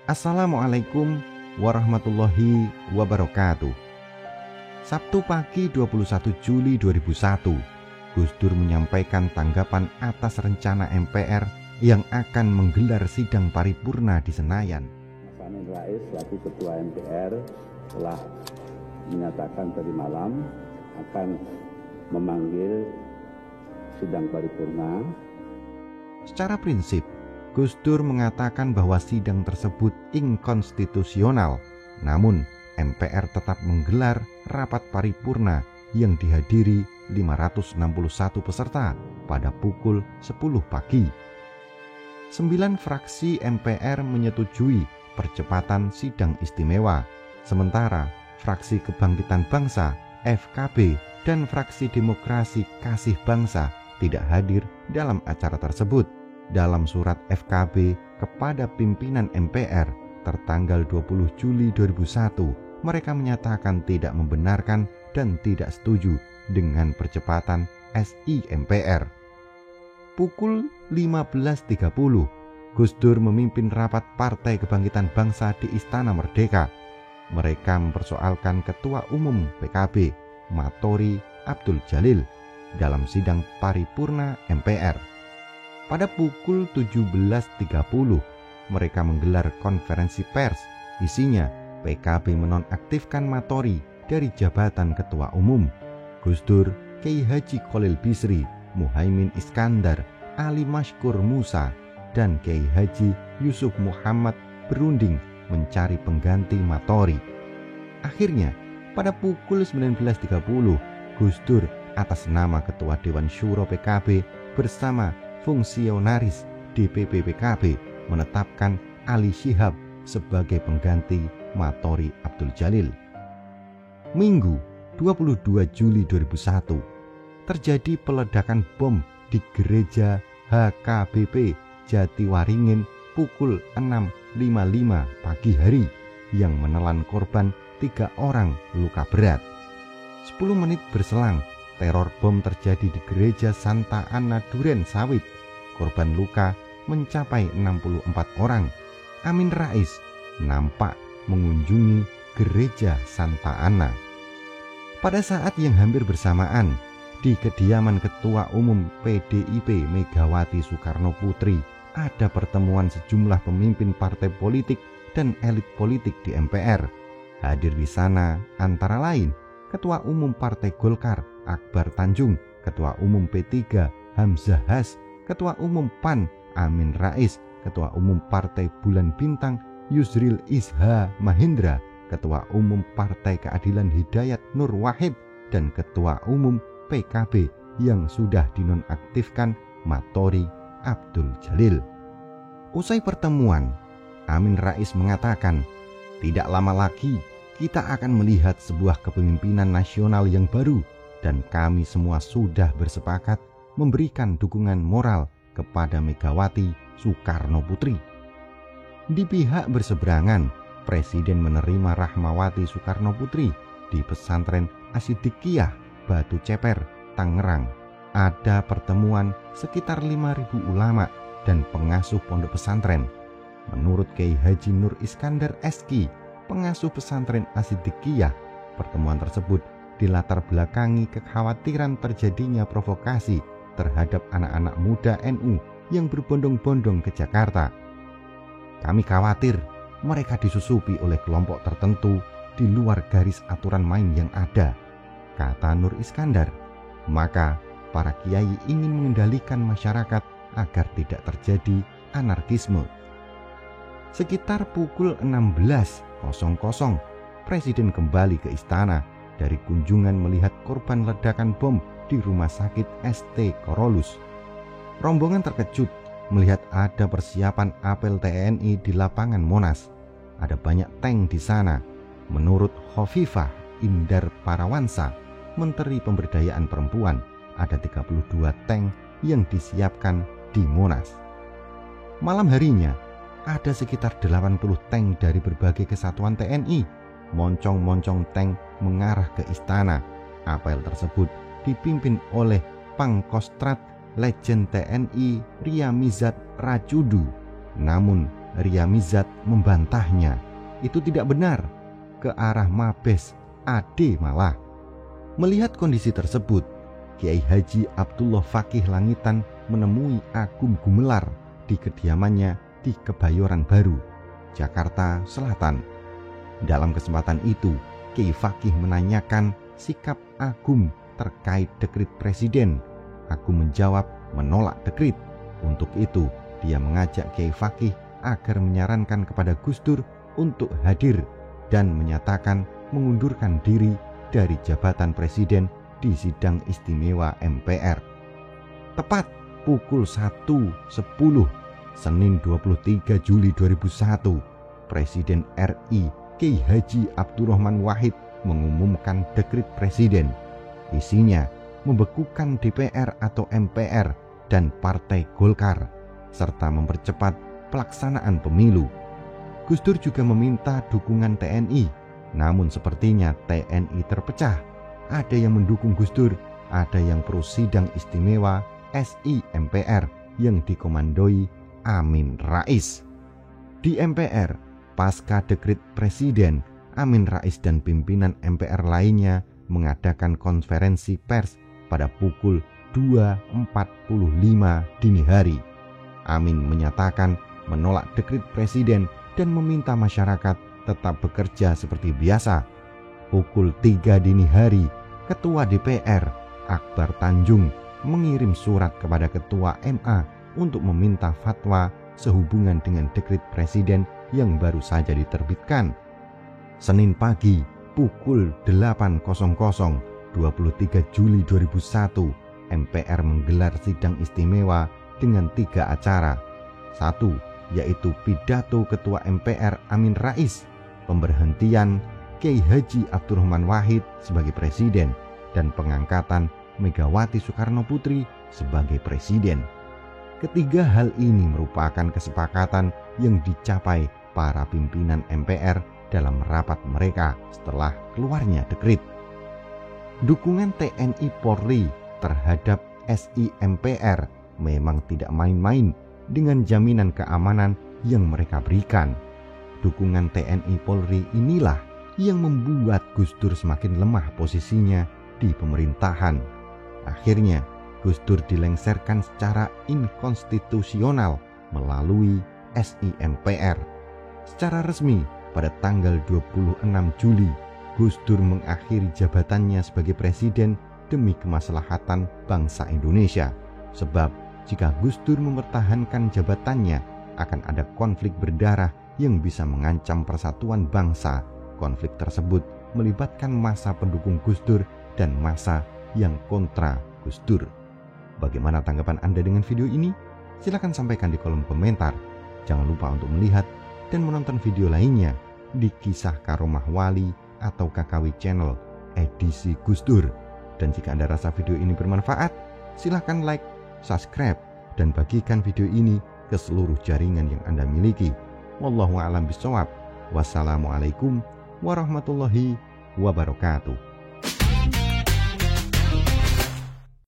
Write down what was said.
Assalamualaikum warahmatullahi wabarakatuh. Sabtu pagi 21 Juli 2001, Gus Dur menyampaikan tanggapan atas rencana MPR yang akan menggelar sidang paripurna di Senayan. Mas Amin Rais selaku Ketua MPR telah menyatakan tadi malam akan memanggil sidang paripurna. Secara prinsip, Gus Dur mengatakan bahwa sidang tersebut inkonstitusional, namun MPR tetap menggelar rapat paripurna yang dihadiri 561 peserta pada pukul 10 pagi. 9 fraksi MPR menyetujui percepatan sidang istimewa, sementara fraksi Kebangkitan Bangsa (FKB) dan fraksi Demokrasi Kasih Bangsa tidak hadir dalam acara tersebut. Dalam surat FKB kepada pimpinan MPR tertanggal 20 Juli 2001, mereka menyatakan tidak membenarkan dan tidak setuju dengan percepatan SI MPR. Pukul 15.30, Gus Dur memimpin rapat Partai Kebangkitan Bangsa di Istana Merdeka. Mereka mempersoalkan Ketua Umum PKB, Matori Abdul Jalil, dalam sidang paripurna MPR. Pada pukul 17.30, mereka menggelar konferensi pers. Isinya, PKB menonaktifkan Matori dari jabatan Ketua Umum. Gus Dur, Kiai Haji Khalil Bisri, Muhaimin Iskandar, Ali Mashkur Musa, dan Kiai Haji Yusuf Muhammad berunding mencari pengganti Matori. Akhirnya, pada pukul 19.30, Gus Dur atas nama Ketua Dewan Syuro PKB bersama fungsionaris DPP PKB menetapkan Ali Shihab sebagai pengganti Matori Abdul Jalil. Minggu 22 Juli 2001 terjadi peledakan bom di gereja HKBP Jatiwaringin pukul 6.55 pagi hari yang menelan korban 3 orang luka berat. 10 menit berselang, teror bom terjadi di gereja Santa Anna Duren Sawit. Korban luka mencapai 64 orang. Amin Rais nampak mengunjungi gereja Santa Anna. Pada saat yang hampir bersamaan, di kediaman Ketua Umum PDIP Megawati Soekarno Putri ada pertemuan sejumlah pemimpin partai politik dan elit politik di MPR. Hadir di sana antara lain Ketua Umum Partai Golkar Akbar Tanjung, Ketua Umum P3 Hamzah Has, Ketua Umum PAN Amin Rais, Ketua Umum Partai Bulan Bintang Yusril Isha Mahendra, Ketua Umum Partai Keadilan Hidayat Nur Wahid, dan Ketua Umum PKB yang sudah dinonaktifkan Matori Abdul Jalil. Usai pertemuan, Amin Rais mengatakan, "Tidak lama lagi kita akan melihat sebuah kepemimpinan nasional yang baru dan kami semua sudah bersepakat memberikan dukungan moral kepada Megawati Soekarno Putri." Di pihak berseberangan, Presiden menerima Rahmawati Soekarno Putri di pesantren As-Siddiqiyah Batu Ceper, Tangerang. Ada pertemuan sekitar 5.000 ulama dan pengasuh pondok pesantren. Menurut Kiai Haji Nur Iskandar SK, pengasuh pesantren As-Siddiqiyah, pertemuan tersebut dilatar belakangi kekhawatiran terjadinya provokasi terhadap anak-anak muda NU yang berbondong-bondong ke Jakarta. "Kami khawatir mereka disusupi oleh kelompok tertentu di luar garis aturan main yang ada," kata Nur Iskandar. Maka para kiai ingin mengendalikan masyarakat agar tidak terjadi anarkisme. Sekitar pukul 16.00, Presiden kembali ke istana dari kunjungan melihat korban ledakan bom di Rumah Sakit ST Korolus. Rombongan terkejut melihat ada persiapan apel TNI di lapangan Monas. Ada banyak tank di sana. Menurut Khofifah Indar Parawansa, Menteri Pemberdayaan Perempuan, ada 32 tank yang disiapkan di Monas. Malam harinya, ada sekitar 80 tank dari berbagai kesatuan TNI. Moncong-moncong tank mengarah ke istana. Apel tersebut dipimpin oleh Pangkostrat Legend TNI Ria Mizat Racudu. Namun Ria Mizat membantahnya. Itu tidak benar, ke arah Mabes AD malah. Melihat kondisi tersebut, Kiai Haji Abdullah Fakih Langitan menemui Agum Gumelar di kediamannya di Kebayoran Baru, Jakarta Selatan. Dalam kesempatan itu, Kiai Fakih menanyakan sikap Agum terkait dekrit presiden. Agum menjawab menolak dekrit. Untuk itu, dia mengajak Kiai Fakih agar menyarankan kepada Gus Dur untuk hadir dan menyatakan mengundurkan diri dari jabatan presiden di sidang istimewa MPR. Tepat pukul 1.10 Senin 23 Juli 2001, Presiden RI Kiai Haji Abdurrahman Wahid mengumumkan dekrit presiden. Isinya membekukan DPR atau MPR dan Partai Golkar serta mempercepat pelaksanaan pemilu. Gus Dur juga meminta dukungan TNI, namun sepertinya TNI terpecah. Ada yang mendukung Gus Dur, ada yang pro sidang istimewa SI MPR yang dikomandoi Amin Rais. Di MPR, pasca dekrit presiden, Amin Rais dan pimpinan MPR lainnya mengadakan konferensi pers pada pukul 2.45 dini hari. Amin menyatakan menolak dekrit presiden dan meminta masyarakat tetap bekerja seperti biasa. Pukul 3 dini hari, Ketua DPR Akbar Tanjung mengirim surat kepada Ketua MA untuk meminta fatwa sehubungan dengan dekrit presiden yang baru saja diterbitkan. Senin pagi pukul 8.00 23 Juli 2001, MPR menggelar sidang istimewa dengan 3 acara. 1, yaitu pidato Ketua MPR Amin Rais, pemberhentian Kiai Haji Abdurrahman Wahid sebagai presiden, dan pengangkatan Megawati Soekarno Putri sebagai presiden. Ketiga hal ini merupakan kesepakatan yang dicapai para pimpinan MPR dalam rapat mereka setelah keluarnya dekrit. Dukungan TNI Polri terhadap SI MPR memang tidak main-main dengan jaminan keamanan yang mereka berikan. Dukungan TNI Polri inilah yang membuat Gus Dur semakin lemah posisinya di pemerintahan. Akhirnya Gus Dur dilengserkan secara inkonstitusional melalui SI MPR. Secara resmi pada tanggal 26 Juli, Gus Dur mengakhiri jabatannya sebagai presiden demi kemaslahatan bangsa Indonesia. Sebab jika Gus Dur mempertahankan jabatannya, akan ada konflik berdarah yang bisa mengancam persatuan bangsa. Konflik tersebut melibatkan massa pendukung Gus Dur dan massa yang kontra Gus Dur. Bagaimana tanggapan Anda dengan video ini? Silakan sampaikan di kolom komentar. Jangan lupa untuk melihat dan menonton video lainnya di Kisah Karomah Wali atau KKW Channel edisi Gus Dur. Dan jika Anda rasa video ini bermanfaat, silakan like, subscribe, dan bagikan video ini ke seluruh jaringan yang Anda miliki. Wallahu a'lam bishawab. Wassalamualaikum warahmatullahi wabarakatuh.